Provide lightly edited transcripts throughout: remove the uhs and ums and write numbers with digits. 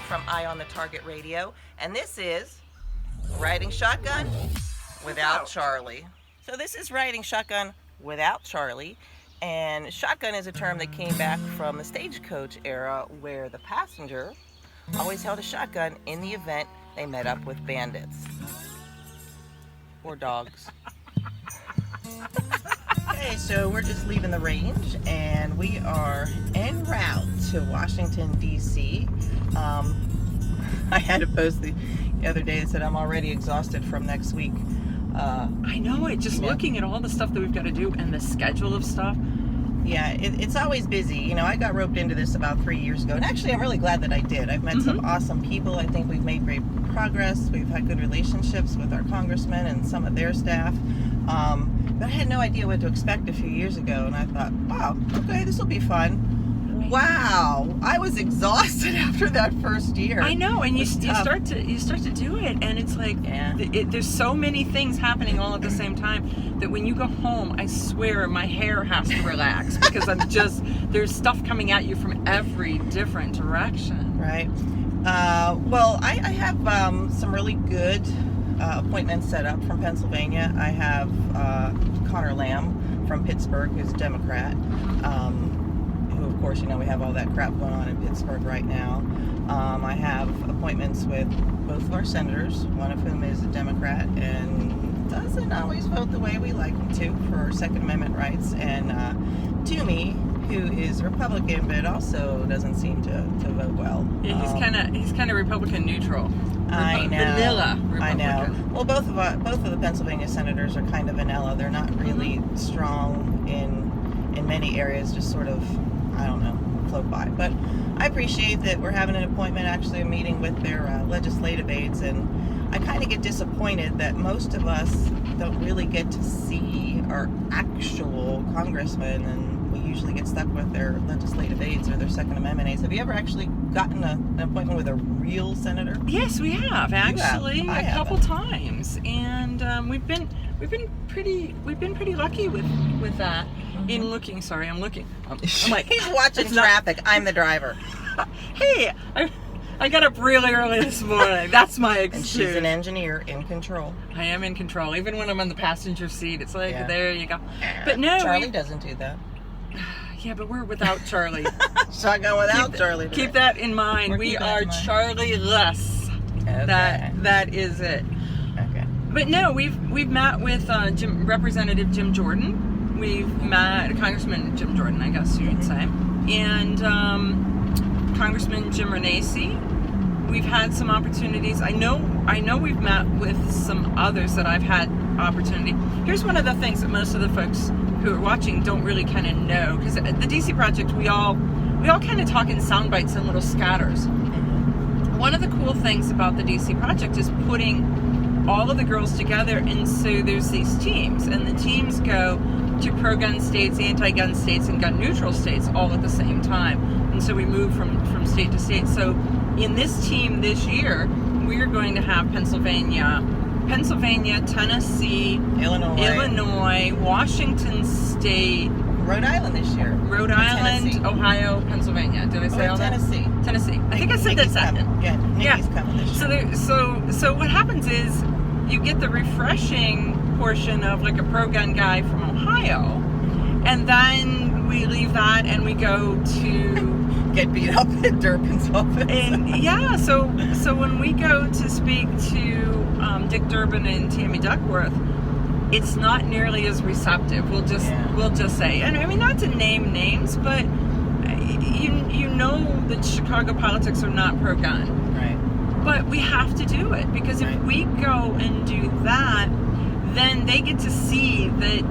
from Eye on the Target Radio, and this is Riding Shotgun without Charlie. So this is Riding Shotgun without Charlie, and shotgun is a term that came back from the stagecoach era where the passenger always held a shotgun in the event they met up with bandits. Or dogs. Okay, so we're just leaving the range and we are en route to Washington, D.C. I had to post the other day that said I'm already exhausted from next week. I know it, just looking at all the stuff that we've got to do and the schedule of stuff. Yeah, it's always busy. You know, I got roped into this about 3 years ago, and actually I'm really glad that I did. I've met some awesome people. I think we've made great progress. We've had good relationships with our congressmen and some of their staff. But I had no idea what to expect a few years ago, and I thought, wow, okay, this will be fun. Wow, I was exhausted after that first year. I know, and you start to do it, and it's like there's so many things happening all at the same time that when you go home, I swear my hair has to relax because there's stuff coming at you from every different direction. Right. Well, I have some really good appointments set up from Pennsylvania. I have Connor Lamb from Pittsburgh, who's a Democrat. Who, of course, you know, we have all that crap going on in Pittsburgh right now. I have appointments with both of our senators, one of whom is a Democrat and doesn't always vote the way we like him to for Second Amendment rights, and Toomey, who is Republican but also doesn't seem to vote well. Yeah, he's kind of Republican neutral. I know. Vanilla Republican. I know. Well, both of the Pennsylvania senators are kind of vanilla. They're not really strong in many areas. Just sort of, I don't know, float by. But I appreciate that we're having an appointment, actually a meeting with their legislative aides, and I kind of get disappointed that most of us don't really get to see our actual congressmen, and we usually get stuck with their legislative aides or their Second Amendment aides. Have you ever actually gotten an appointment with a real senator? Yes, we have actually a couple times, and we've been pretty lucky with that. In looking, sorry, I'm looking. I'm like, he's watching traffic. I'm the driver. Hey, I got up really early this morning. That's my excuse. And she's an engineer in control. I am in control. Even when I'm on the passenger seat, it's like, there you go. But no, Charlie doesn't do that. Yeah, but we're without Charlie. Shotgun without Charlie. Keep that in mind. We are Charlie-less. Okay. That is it. Okay. But no, we've met with Representative Jim Jordan. We've met Congressman Jim Jordan, I guess you would say, and Congressman Jim Renacci. We've had some opportunities. I know we've met with some others that I've had opportunity. Here's one of the things that most of the folks who are watching don't really kind of know, because the DC Project, we all kind of talk in sound bites and little scatters. One of the cool things about the DC Project is putting all of the girls together, and so there's these teams, and the teams go to pro-gun states, anti-gun states, and gun-neutral states all at the same time. And so we move from state to state. So in this team this year, we are going to have Pennsylvania, Tennessee, Illinois, Washington State, Rhode Island this year. Rhode Island, Ohio, Pennsylvania. Did I say all Tennessee. that? Tennessee. I think I said that second. Yeah, Nikki's coming this year. So what happens is you get the refreshing portion of like a pro-gun guy from Ohio, and then we leave that and we go to get beat up at Durbin's office. And so when we go to speak to Dick Durbin and Tammy Duckworth, it's not nearly as receptive. We'll just say, and I mean, not to name names, but you know that Chicago politics are not pro-gun, right? But we have to do it because if we go and do that, then they get to see that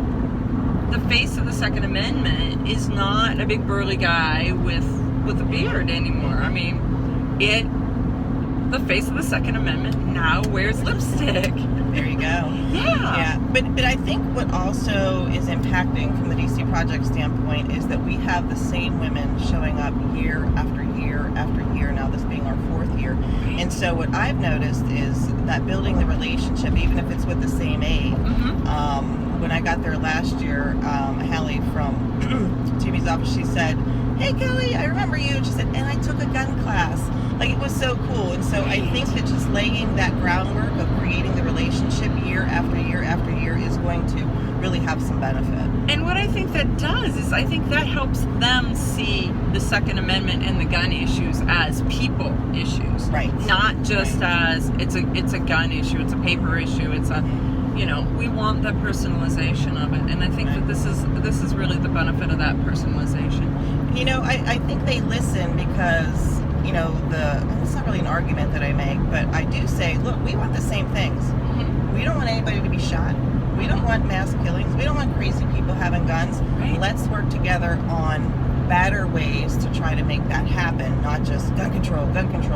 the face of the Second Amendment is not a big burly guy with a beard anymore. I mean, the face of the Second Amendment now wears lipstick. There you go. Yeah. But I think what also is impacting from the DC Project standpoint is that we have the same women showing up year after year after year, now this being our fourth year. And so what I've noticed is that building the relationship, even if it's with the same aide, when I got there last year, Hallie from Toomey's office, she said, hey Kelly, I remember you. And she said, and I took a gun class. Like, it was so cool. And so I think that just laying that groundwork of creating the relationship year after year after year is going to really have some benefit. And what I think that does is I think that helps them see the Second Amendment and the gun issues as people issues. Right. Not just as it's a gun issue, it's a paper issue, it's a, we want the personalization of it. And I think that this is really the benefit of that personalization. I think they listen because, it's not really an argument that I make, but I do say, look, we want the same things. Mm-hmm. We don't want anybody to be shot. We don't want mass killings. We don't want crazy people having guns. Right. Let's work together on better ways to try to make that happen, not just gun control,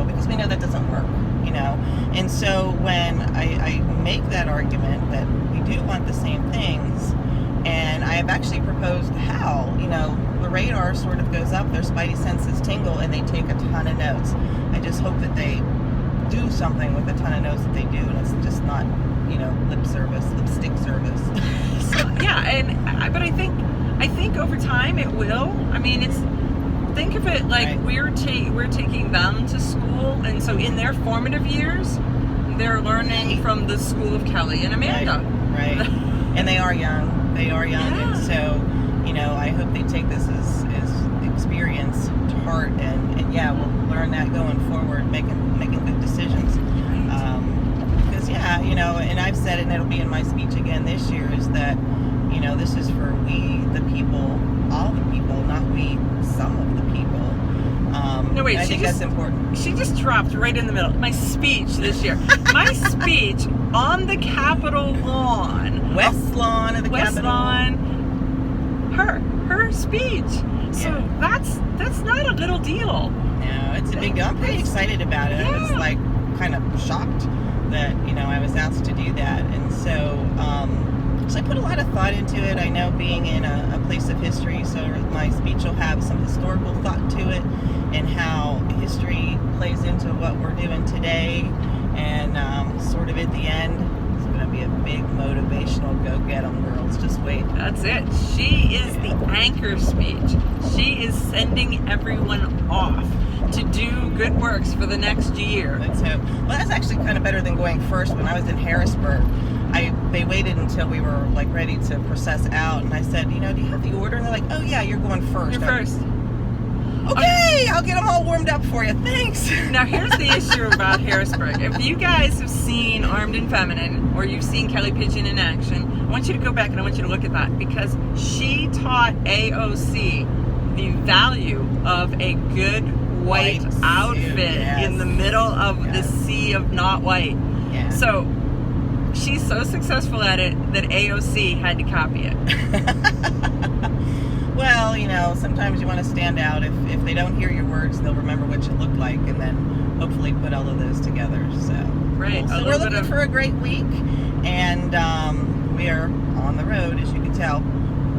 because we know that doesn't work, And so when I make that argument that we do want the same things, and I have actually proposed how, the radar sort of goes up, their spidey senses tingle, and they take a ton of notes. I just hope that they do something with a ton of notes that they do, and it's just not, lipstick service. Yeah, but I think over time it will. I mean, think of it like Right. we're taking them to school, and so in their formative years, they're learning from the school of Kelly and Amanda. Right. And they are young. Yeah. And so, I hope they take this as experience to heart, and yeah, we'll learn that going forward, making good decisions. Because and I've said it, and it'll be in my speech again this year, is that this is for we the people, all the people, not we some of the people. No, wait, I think that's important. She just dropped right in the middle. My speech this year. My speech on the Capitol lawn. West lawn of the West Capitol. lawn. Her speech. So that's not a little deal. No, it's a big deal. I'm pretty excited about it. Yeah. I was like kind of shocked that I was asked to do that, and so I put a lot of thought into it. I know being in a place of history, so my speech will have some historical thought to it, and how history plays into what we're doing today, and sort of at the end, it's going to be a big motivational go get 'em, girls. Just wait. That's it. She is the anchor speech. She is sending everyone off to do good works for the next year. Let's hope. Well, that's actually kind of better than going first. When I was in Harrisburg, they waited until we were like ready to process out, and I said, do you have the order? And they're like, oh yeah, you're going first. You're first. Okay, I'll get them all warmed up for you. Thanks. Now, here's the issue about Harrisburg. If you guys have seen Armed and Feminine, or you've seen Kelly Pidgeon in action, I want you to go back and I want you to look at that, because she taught AOC the value of a good white outfit yes. in the middle of the sea of not white. Yeah. So she's so successful at it that AOC had to copy it. Well, sometimes you want to stand out. If they don't hear your words, they'll remember what you look like, and then hopefully put all of those together. So, right. Cool. So we're looking for a great week, and we are on the road, as you can tell,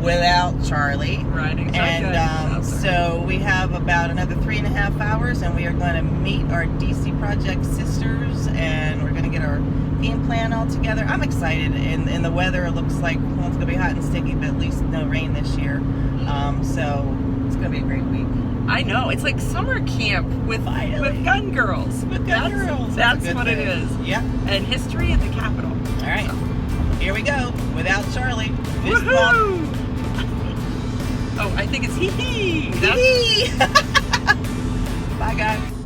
without Charlie. Riding And shotgun. so we have about another 3.5 hours, and we are going to meet our DC Project sisters, and we're going to get our game plan all together. I'm excited, and the weather looks like, well, it's going to be hot and sticky, but at least no rain this year. So it's going to be a great week. I know. It's like summer camp with gun girls. With gun girls. That's a good what thing. it is. Yep. And history at the Capitol. All right. Here we go. Without Charlie. Fist Woohoo! bump. Oh, I think it's hee hee. Bye, guys.